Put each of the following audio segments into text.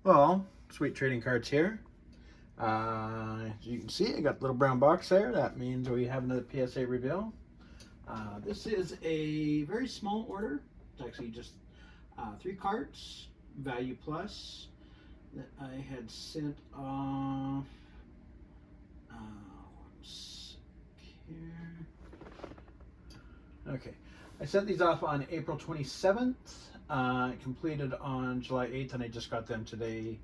Well, sweet trading cards here. As you can see, I got the little brown box there. That means we have another PSA reveal. This is a very small order. It's actually just 3 cards, value plus, that I had sent off. One sec here. Okay, I sent these off on April 27th. Completed on July 8th, and I just got them today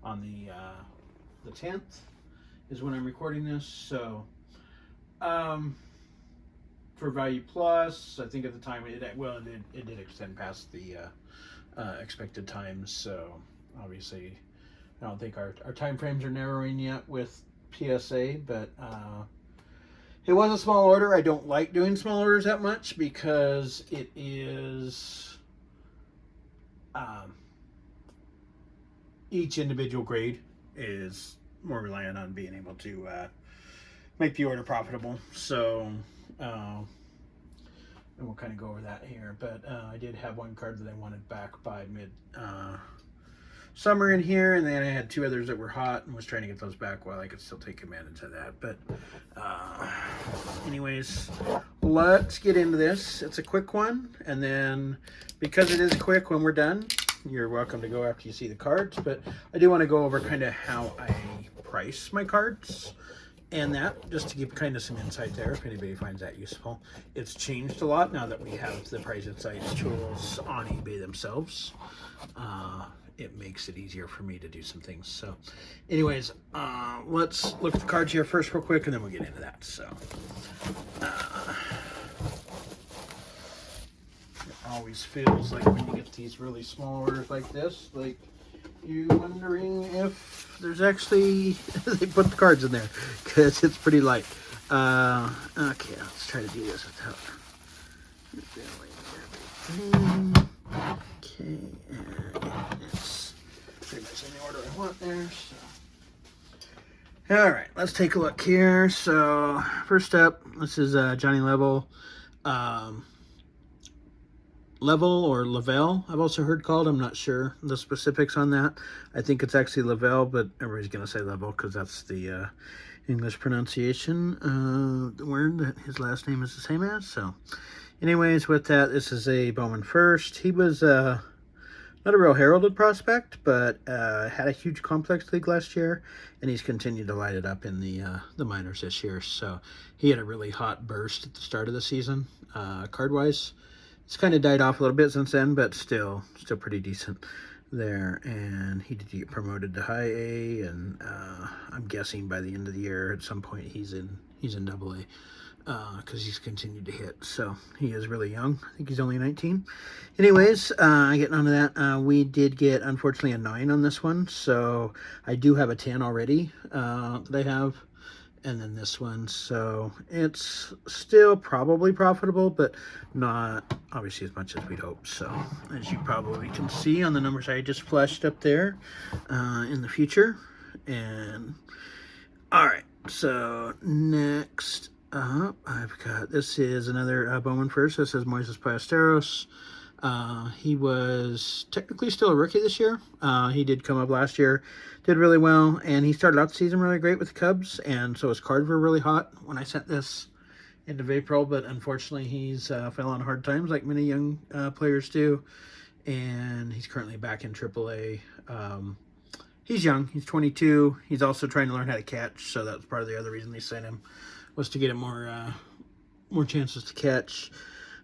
on the 10th is when I'm recording this. So for value plus, I think at the time it did extend past the expected times. So obviously I don't think our time frames are narrowing yet with PSA, but it was a small order. I don't like doing small orders that much because it is each individual grade is more reliant on being able to make the order profitable. So and we'll kind of go over that here. But I did have one card that I wanted back by mid summer in here, and then I had 2 others that were hot and was trying to get those back while I could still take advantage of that. But anyways, let's get into this. It's a quick one, and then because it is quick, when we're done, you're welcome to go after you see the cards. But I do want to go over kind of how I price my cards and that, just to give kind of some insight there if anybody finds that useful. It's changed a lot now that we have the price insights tools on eBay themselves. It makes it easier for me to do some things. So anyways, let's look at the cards here first real quick, and then we'll get into that. So it always feels like when you get these really small orders like this, like you wondering if there's actually they put the cards in there, because it's pretty light. Okay, let's try to do this without everything. Okay, and it's pretty much in the order I want there. So, all right, let's take a look here. So first up, this is Johnny Level. Level or Lavelle, I've also heard called. I'm not sure the specifics on that. I think it's actually Lavelle, but everybody's going to say Level because that's the English pronunciation, the word that his last name is the same as. So anyways, with that, this is a Bowman first. He was not a real heralded prospect, but had a huge complex league last year, and he's continued to light it up in the minors this year. So he had a really hot burst at the start of the season, card-wise. It's kind of died off a little bit since then, but still pretty decent there. And he did get promoted to high A, and I'm guessing by the end of the year at some point he's in double A, because he's continued to hit. So he is really young. I think he's only 19. Anyways, getting on to that, we did get, unfortunately, a 9 on this one. So I do have a 10 already that I have. And then this one, so it's still probably profitable, but not obviously as much as we'd hope. So as you probably can see on the numbers I just flashed up there in the future. And all right, so next up, I've got, this is another Bowman first. This is Moises Ballesteros. He was technically still a rookie this year. He did come up last year, did really well, and he started out the season really great with the Cubs, and so his cards were really hot when I sent this into April, but unfortunately he's fell on hard times like many young players do, and he's currently back in AAA. He's young, he's 22. He's also trying to learn how to catch, so that's part of the other reason they sent him, was to get him more chances to catch.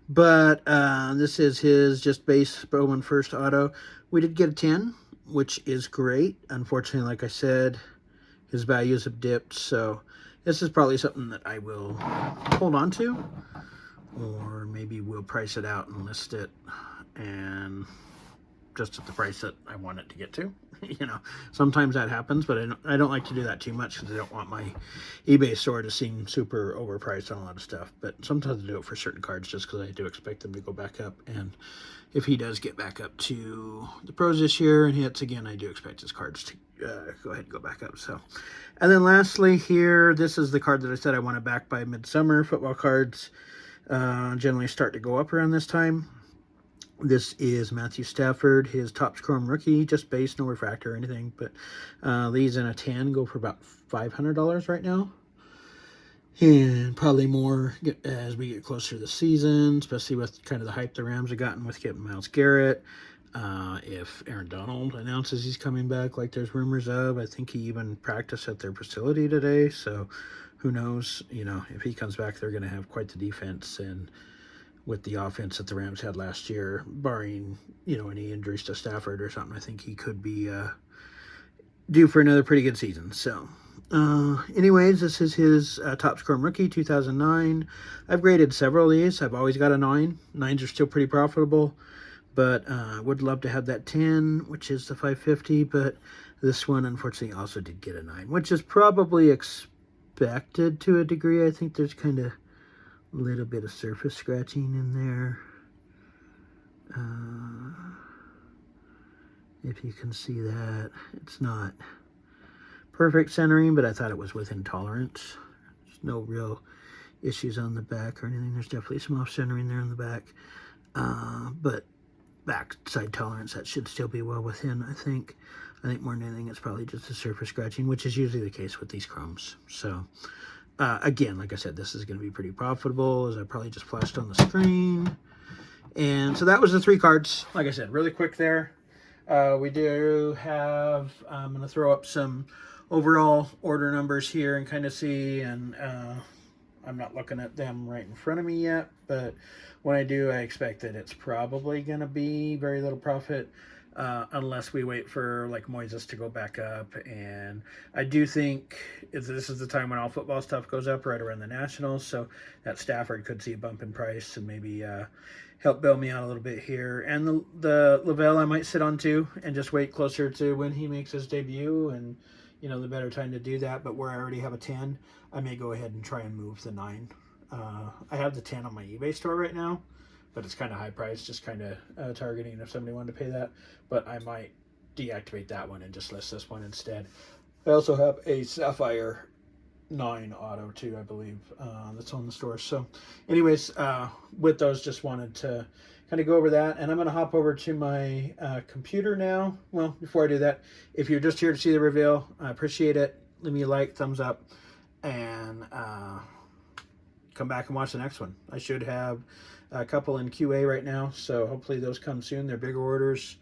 But this is his just base Bowman first auto. We did get a 10, which is great. Unfortunately, like I said, his values have dipped. So this is probably something that I will hold on to, or maybe we'll price it out and list it, and just at the price that I want it to get to. You know, sometimes that happens, but I don't like to do that too much because I don't want my eBay store to seem super overpriced on a lot of stuff. But sometimes I do it for certain cards just because I do expect them to go back up. And if he does get back up to the pros this year and hits again, I do expect his cards to go ahead and go back up. So, and then lastly here, this is the card that I said I want to back by midsummer. Football cards generally start to go up around this time. This is Matthew Stafford, his Topps Chrome rookie, just base, no refractor or anything. But these in a tan go for about $500 right now. And probably more as we get closer to the season, especially with kind of the hype the Rams have gotten with getting Myles Garrett. If Aaron Donald announces he's coming back, like there's rumors of, I think he even practiced at their facility today. So who knows? You know, if he comes back, they're going to have quite the defense. And with the offense that the Rams had last year, barring, you know, any injuries to Stafford or something, I think he could be due for another pretty good season. So, anyways, this is his Topps Chrome rookie 2009. I've graded several of these. I've always got a 9. 9s are still pretty profitable, but would love to have that 10, which is the 550. But this one, unfortunately, also did get a 9, which is probably expected to a degree. I think there's kind of a little bit of surface scratching in there. If you can see that, it's not perfect centering, but I thought it was within tolerance. There's no real issues on the back or anything. There's definitely some off centering there in the back, but backside tolerance, that should still be well within, I think. I think more than anything, it's probably just the surface scratching, which is usually the case with these chromes. So again, like I said, this is going to be pretty profitable, as I probably just flashed on the screen. And so that was the 3 cards. Like I said, really quick there. We do have, I'm going to throw up some overall order numbers here and kind of see, and I'm not looking at them right in front of me yet, but when I do, I expect that it's probably going to be very little profit, unless we wait for like Moises to go back up. And I do think this is the time when all football stuff goes up right around the Nationals, so that Stafford could see a bump in price and maybe help bail me out a little bit here. And the Lavelle I might sit on too and just wait closer to when he makes his debut, and you know, the better time to do that. But where I already have a 10, I may go ahead and try and move the 9. I have the 10 on my eBay store right now, but it's kind of high price, just kind of targeting if somebody wanted to pay that. But I might deactivate that one and just list this one instead. I also have a Sapphire 9 auto too, I believe, that's on the store. So anyways, with those, just wanted to kind of go over that. And I'm going to hop over to my computer now. Well, before I do that, if you're just here to see the reveal, I appreciate it. Leave me a like, thumbs up, and come back and watch the next one. I should have a couple in QA right now, so hopefully those come soon. They're bigger orders,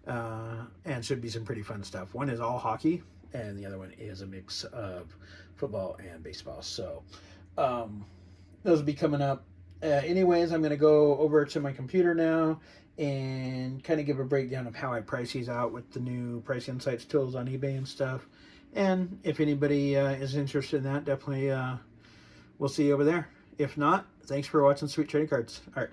and should be some pretty fun stuff. One is all hockey, and the other one is a mix of football and baseball. So those will be coming up. Anyways, I'm going to go over to my computer now and kind of give a breakdown of how I price these out with the new Price Insights tools on eBay and stuff. And if anybody is interested in that, definitely we'll see you over there. If not, thanks for watching Sweet Trading Cards. All right.